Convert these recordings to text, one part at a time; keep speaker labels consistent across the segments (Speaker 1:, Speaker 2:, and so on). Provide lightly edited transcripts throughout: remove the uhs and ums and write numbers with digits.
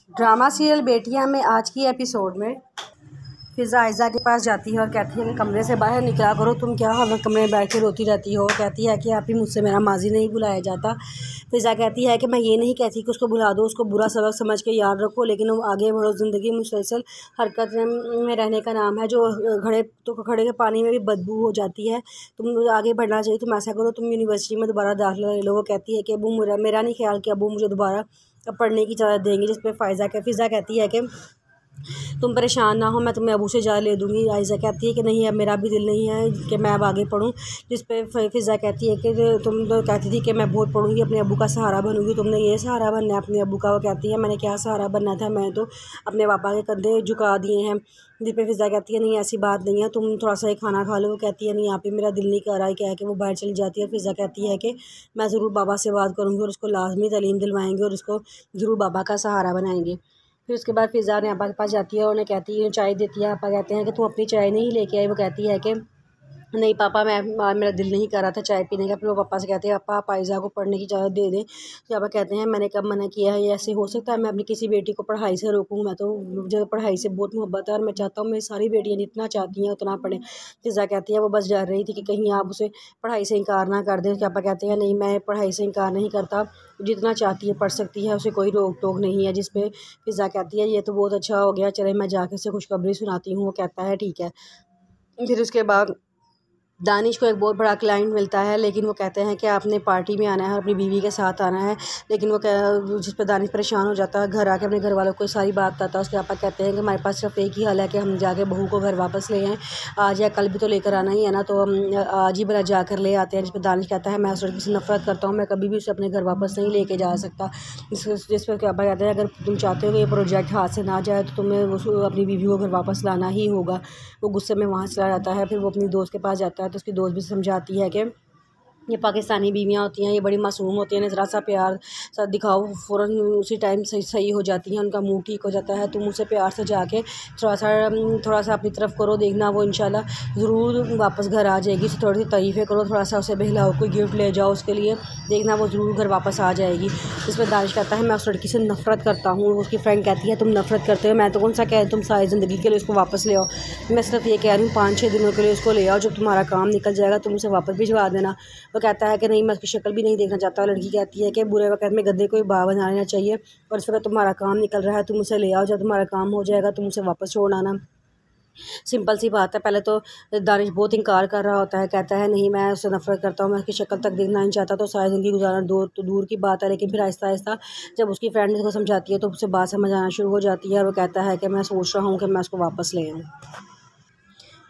Speaker 1: Drama serial बेटियां में आज की एपिसोड में फ़िज़ा आयज़ा के पास जाती है और कहती है कि कमरे से बाहर निकला करो, तुम क्या हर वक्त कमरे में बैठ के रोती रहती हो। कहती है कि आप ही मुझसे मेरा माजी नहीं भुलाया जाता। फ़िज़ा कहती है कि मैं ये नहीं कहती कि उसको भुला दो, उसको बुरा सबक समझ के याद रखो, लेकिन वो आगे बढ़ो। ज़िंदगी मुसलसल हरकत में रहने का नाम है। जो खड़े के पानी में भी बदबू हो जाती है। तुम आगे बढ़ना चाहिए, तुम ऐसा करो, तुम यूनिवर्सिटी में दोबारा दाखिला ले लो। वो कहती है कि अबू मेरा नहीं ख्याल कि अबू मुझे दोबारा पढ़ने की इजाज़त देंगे। जिस पर फ़िज़ा कहती है कि तुम परेशान ना हो, मैं तुम्हें अबू से इजाज़त ले दूँगी। आयज़ा कहती है कि नहीं, अब मेरा भी दिल नहीं है कि मैं अब आगे पढ़ूँ। जिस पे फ़िज़ा कहती है कि तुम तो कहती थी कि मैं बहुत पढ़ूँगी, अपने अबू का सहारा बनूँगी, तुमने ये सहारा बनना है अपने अबू का। वो कहती है मैंने क्या सहारा बनना था, मैं तो अपने पापा के कंधे झुका दिए हैं। जिस पे फ़िज़ा कहती है नहीं, ऐसी बात नहीं है, तुम थोड़ा सा ही खाना खा लो। वो कहती है नहीं, यहाँ पे मेरा दिल नहीं कर रहा है। क्या है कि वो बाहर चली जाती है। फ़िज़ा कहती है कि मैं ज़रूर बाबा से बात करूँगी और उसको लाजमी तालीम दिलवाएंगे और उसको ज़रूर बाबा का सहारा बनाएंगे। फिर उसके बाद फ़िज़ा ने आपा के पास जाती है और उन्हें कहती है, चाय देती है। आपा कहते हैं कि तुम अपनी चाय नहीं लेके आई। वो कहती है कि नहीं पापा, मेरा दिल नहीं कर रहा था चाय पीने का। फिर वो पापा से कहते हैं पापा आप आयज़ा को पढ़ने की इजाज़त दे दें। तो पापा कहते हैं मैंने कब मना किया है, ये ऐसे हो सकता है मैं अपनी किसी बेटी को पढ़ाई से रोकूँ? मैं तो मुझे पढ़ाई से बहुत मोहब्बत है और मैं चाहता हूँ मेरी सारी बेटियाँ जितना चाहती हैं उतना पढ़ें। फ़िज़ा कहती है वो बस डर रही थी कि कहीं आप उसे पढ़ाई से इनकार ना कर दें। पापा कहते हैं नहीं, मैं पढ़ाई से इनकार नहीं करता, जितना चाहती है पढ़ सकती है, उसे कोई रोक टोक नहीं है। जिस पे फ़िज़ा कहती है ये तो बहुत अच्छा हो गया, चले मैं जाकर उसे खुशखबरी सुनाती हूँ। वो कहता है ठीक है। फिर उसके बाद दानिश को एक बहुत बड़ा क्लाइंट मिलता है, लेकिन वो कहते हैं कि आपने पार्टी में आना है, अपनी बीवी के साथ आना है। लेकिन जिस पर दानिश परेशान हो जाता है, घर आके अपने घर वालों को सारी बात बताता है। उसके पापा कहते हैं कि हमारे पास सिर्फ एक ही हल है कि हम जाके बहू को घर वापस ले आएँ, आज या कल भी तो लेकर आना ही है ना, तो हम आज ही भला जाकर ले आते हैं। जिस पर दानिश कहता है मैं उस लड़की से नफरत करता हूँ, मैं कभी भी उसे अपने घर वापस नहीं लेके जा सकता। जिस पर पापा कहते हैं अगर तुम चाहते हो कि ये प्रोजेक्ट हाथ से ना जाए तो तुम्हें अपनी बीवी को घर वापस लाना ही होगा। वो गुस्से में वहाँ चला जाता है। फिर वो अपनी दोस्त के पास जाता है तो उसकी दोस्त भी समझाती है कि ये पाकिस्तानी बीवियाँ होती हैं, ये बड़ी मासूम होती हैं, ज़रा सा प्यार सा दिखाओ, फ़ौरन उसी टाइम सही हो जाती हैं, उनका मूड ठीक हो जाता है। तुम उसे प्यार से जाके थोड़ा सा अपनी तरफ करो, देखना वो इंशाल्लाह ज़रूर वापस घर आ जाएगी। थोड़ी सी तारीफ़ें करो, थोड़ा सा उसे बहलाओ, कोई गिफ्ट ले जाओ उसके लिए, देखना वो ज़रूर घर वापस आ जाएगी। इसमें दानिश कहता है मैं उस लड़की से नफ़रत करता हूँ। उसकी फ्रेंड कहती है तुम नफ़रत करते हो, मैं तो कौन सा कह तुम सारी ज़िंदगी के लिए उसको वापस ले आओ। मैं सिर्फ ये कह रही हूँ 5-6 दिनों के लिए उसको ले आओ, जब तुम्हारा काम निकल जाएगा तुम उसे वापस भिजवा देना। वो कहता है कि नहीं, मैं उसकी शक्ल भी नहीं देखना चाहता। लड़की कहती है कि बुरे वक्त में गद्दे को ही बाव बना लेना चाहिए, और इस वक्त तुम्हारा काम निकल रहा है, तुम उसे ले आओ, जब तुम्हारा काम हो जाएगा तुम उसे वापस छोड़ आना। सिंपल सी बात है। पहले तो दानिश बहुत इनकार कर रहा होता है, कहता है नहीं मैं उससे नफरत करता हूँ, मैं उसकी शक्ल तक देखना नहीं चाहता, तो सारी ज़िंदगी गुजारना दूर की बात है। लेकिन फिर आहिस्ता आहिस्ता जब उसकी फ्रेंड उसको समझाती है तो उससे बात समझ आना शुरू हो जाती है, और वो कहता है कि मैं सोच रहा हूँ कि मैं उसको वापस ले आऊँ।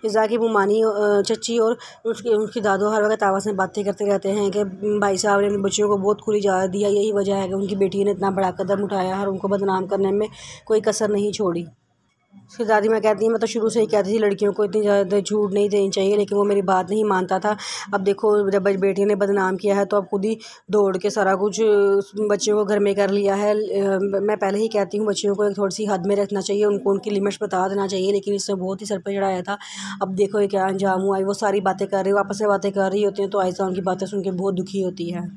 Speaker 1: फ़िज़ा की मुमानी चच्ची और उसकी दादो हर वक्त आपस में बातें करते रहते हैं कि भाई साहब ने अपने बच्चियों को बहुत खुली इजाज़त दिया, यही वजह है कि उनकी बेटी ने इतना बड़ा कदम उठाया और उनको बदनाम करने में कोई कसर नहीं छोड़ी। उसकी दादी माँ कहती हैं मैं तो शुरू से ही कहती थी लड़कियों को इतनी ज़्यादा छूट नहीं देनी चाहिए, लेकिन वो मेरी बात नहीं मानता था। अब देखो जब बेटी ने बदनाम किया है तो अब खुद ही दौड़ के सारा कुछ बच्चियों को घर में कर लिया है। मैं पहले ही कहती हूँ बच्चियों को एक थोड़ी सी हद में रखना चाहिए, उनको उनकी लिमिट्स बता देना चाहिए, लेकिन इसने बहुत ही सर पर चढ़ाया था। अब देखो ये क्या अंजाम हुआ है। वो सारी बातें कर रही, आपस में बातें कर रही होती हैं तो आयशा उनकी बातें सुन के बहुत दुखी होती है।